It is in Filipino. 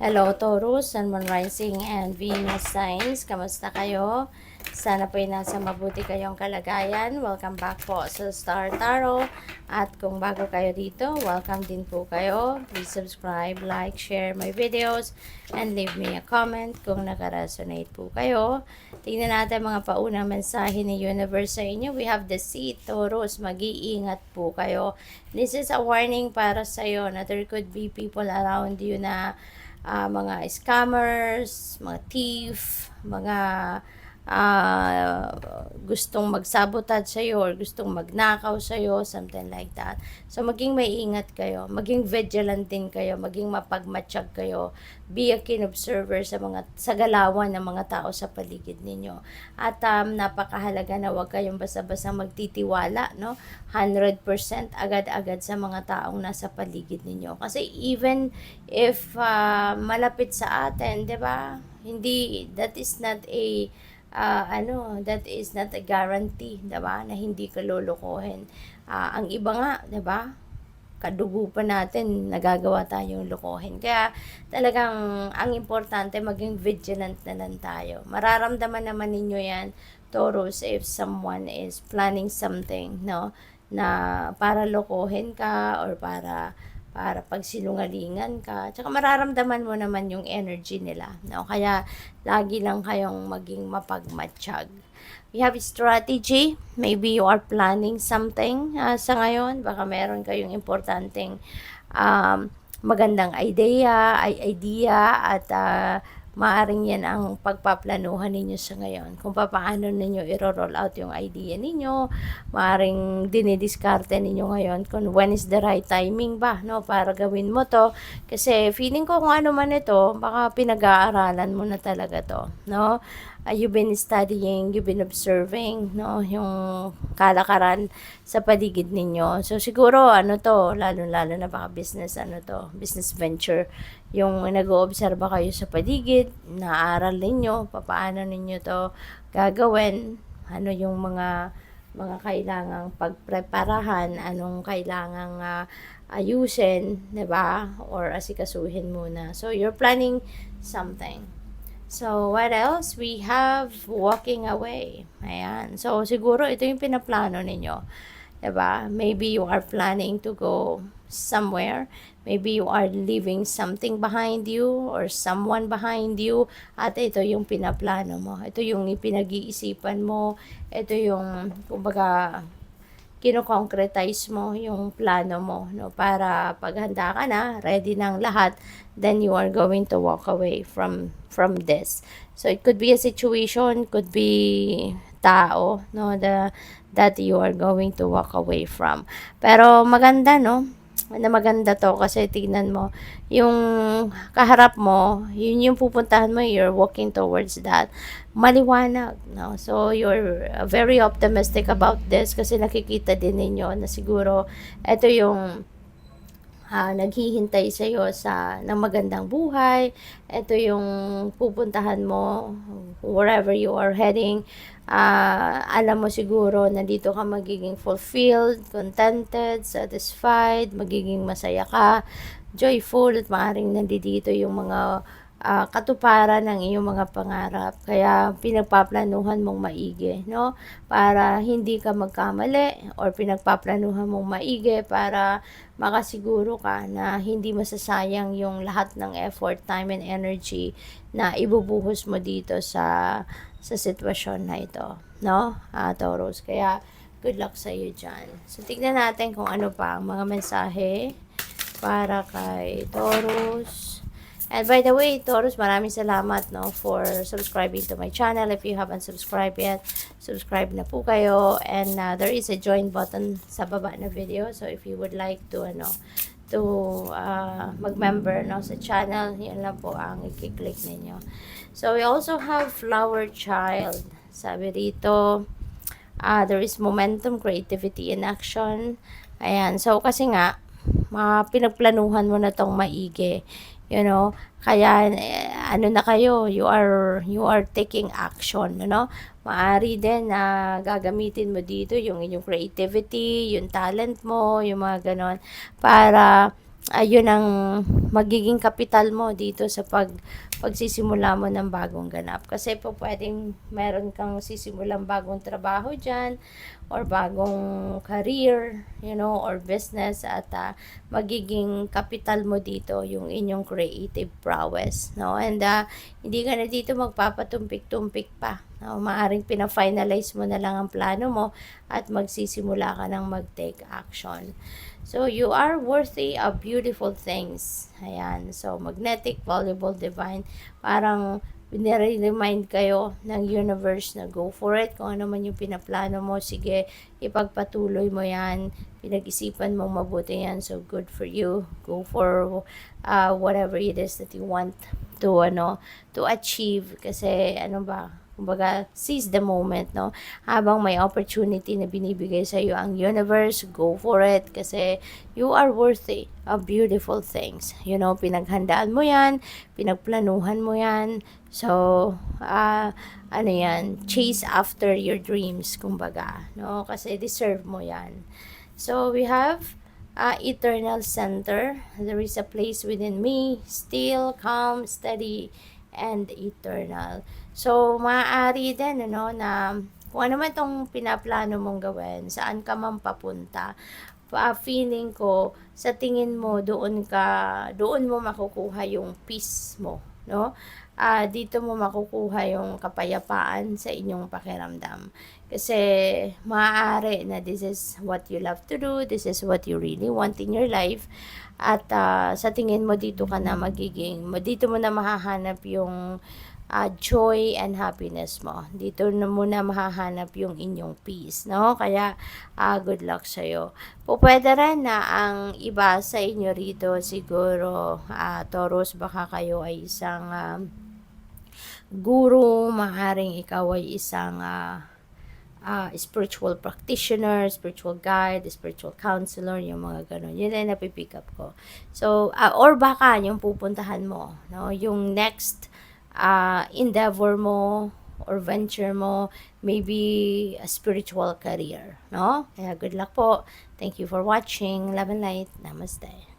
Hello Taurus, Sun, Moon Rising and Venus signs. Kamusta kayo? Sana po ay nasa mabuti kayong kalagayan. Welcome back po sa Star Tarot. At kung bago kayo dito, welcome din po kayo. Please subscribe, like, share my videos, and leave me a comment kung nakaresonate po kayo. Tingnan natin mga paunang mensahe ni Universe sa inyo. We have the Seat, Taurus. Mag-iingat po kayo. This is a warning para sa iyo na there could be people around you na mga scammers, mga thief, mga gustong mag-sabotage sa'yo or gustong magnakaw sa'yo, something like that. So, maging maingat kayo, maging vigilant din kayo, maging mapagmatsyag kayo, be a keen observer sa galawan ng mga tao sa paligid ninyo. At napakahalaga na huwag kayong basta-basta magtitiwala, no? 100% agad-agad sa mga taong nasa paligid ninyo. Kasi even if malapit sa atin, 'di ba? Hindi, that is not a guarantee, 'di ba? Na hindi ka lolokohin. Ang iba nga, 'di ba? Kadugo pa natin, nagagawa tayong lokohin. Kaya talagang ang importante maging vigilant na lang tayo. Mararamdaman naman ninyo 'yan, Taurus, if someone is planning something, no? Na para lokohin ka or para pagsinungalingan ka. Tsaka mararamdaman mo naman yung energy nila, no? Kaya lagi lang kayong maging mapagmatsyag. We have strategy. Maybe you are planning something sa ngayon. Baka meron kayong importanteng magandang idea at maaring yan ang pagpaplanuhan ninyo sa ngayon. Kung paano ninyo i-roll out yung idea ninyo, maaring dinidiskarte ninyo ngayon kung when is the right timing ba, no, para gawin mo to. Kasi feeling ko kung ano man ito, baka pinag-aaralan mo na talaga to, no? You've been studying, you've been observing, no, yung kalakaran sa paligid ninyo. So, siguro, lalo-lalo na baka business venture. Yung nag-oobserba kayo sa paligid, naaral ninyo, paano ninyo to gagawin, ano yung mga kailangang pagpreparahan, anong kailangang ayusin, 'di ba? Or asikasuhin muna. So, you're planning something. So, what else? We have walking away. Ayan. So, siguro ito yung pinaplano ninyo. Diba? Maybe you are planning to go somewhere. Maybe you are leaving something behind you or someone behind you. At ito yung pinaplano mo. Ito yung pinag-iisipan mo. Ito yung, kumbaga, kino-concretize mo yung plano mo, no, para paghanda ka na, ready ng lahat, then you are going to walk away from this. So it could be a situation, could be tao, no, that you are going to walk away from. Pero maganda, no, na maganda to kasi tignan mo yung kaharap mo, yun yung pupuntahan mo, you're walking towards that, maliwanag, no? So you're very optimistic about this kasi nakikita din ninyo na siguro ito yung naghihintay sa iyo ng magandang buhay. Ito yung pupuntahan mo wherever you are heading. Alam mo siguro na dito ka magiging fulfilled, contented, satisfied, magiging masaya ka, joyful, at maaaring nandito yung mga katuparan ng iyong mga pangarap. Kaya pinagpaplanuhan mong maigi, no? Para hindi ka magkamali or pinagpaplanuhan mong maigi para makasiguro ka na hindi masasayang yung lahat ng effort, time, and energy na ibubuhos mo dito sa sitwasyon na ito, no? Taurus. Kaya good luck sa iyo dyan. So, tignan natin kung ano pa ang mga mensahe para kay Taurus. And by the way, Taurus, maraming salamat, no, for subscribing to my channel. If you haven't subscribed yet, subscribe na po kayo. And there is a join button sa baba na video. So if you would like to mag-member, no, sa channel, yan lang po ang i-click ninyo. So we also have Flower Child. Sabi dito, there is momentum, creativity, and action. Ayan. So kasi nga, pinagplanuhan mo na tong maigi, you know, kaya ano na kayo, you are taking action, no? Maari din na gagamitin mo dito yung inyong creativity, yung talent mo, yung mga ganon, para ayun ang magiging kapital mo dito sa pagsisimula mo ng bagong ganap. Kasi po pwedeng meron kang sisimulang bagong trabaho dyan, or bagong career, or business, at magiging kapital mo dito yung inyong creative prowess, no? And hindi ka na dito magpapatumpik-tumpik pa. No? Maaring pina-finalize mo na lang ang plano mo at magsisimula ka ng mag-take action. So, you are worthy of beautiful things. Ayan. So, magnetic, valuable, divine. Parang binire-remind kayo ng universe na go for it. Kung ano man yung pinaplano mo, sige, ipagpatuloy mo yan. Pinag-isipan mong mabuti yan. So, good for you. Go for whatever it is that you want to achieve. Kasi, kumbaga, seize the moment, no? Habang may opportunity na binibigay sa iyo ang universe, go for it kasi you are worthy of beautiful things. Pinaghandaan mo yan, pinagplanuhan mo yan. So, yan, chase after your dreams, kumbaga, no? Kasi deserve mo yan. So, we have eternal center. There is a place within me, still, calm, steady, and eternal. So, maaari din, na kung ano man itong pinaplano mong gawin, saan ka man papunta, feeling ko, sa tingin mo, doon mo makukuha yung peace mo, no? Dito mo makukuha yung kapayapaan sa inyong pakiramdam. Kasi, maaari na this is what you love to do, this is what you really want in your life, at sa tingin mo dito mo na mahahanap yung joy and happiness mo. Dito na muna mahahanap yung inyong peace, no? Kaya, good luck sa'yo. Pwede rin na ang iba sa inyo rito, siguro, Taurus, baka kayo ay isang guru, maaaring ikaw ay isang spiritual practitioner, spiritual guide, spiritual counselor, yung mga ganun. Yun ay napipick up ko. So, or baka yung pupuntahan mo, no? Yung next endeavor mo or venture mo, maybe a spiritual career, no? Kaya good luck po. Thank you for watching. Love and light. Namaste.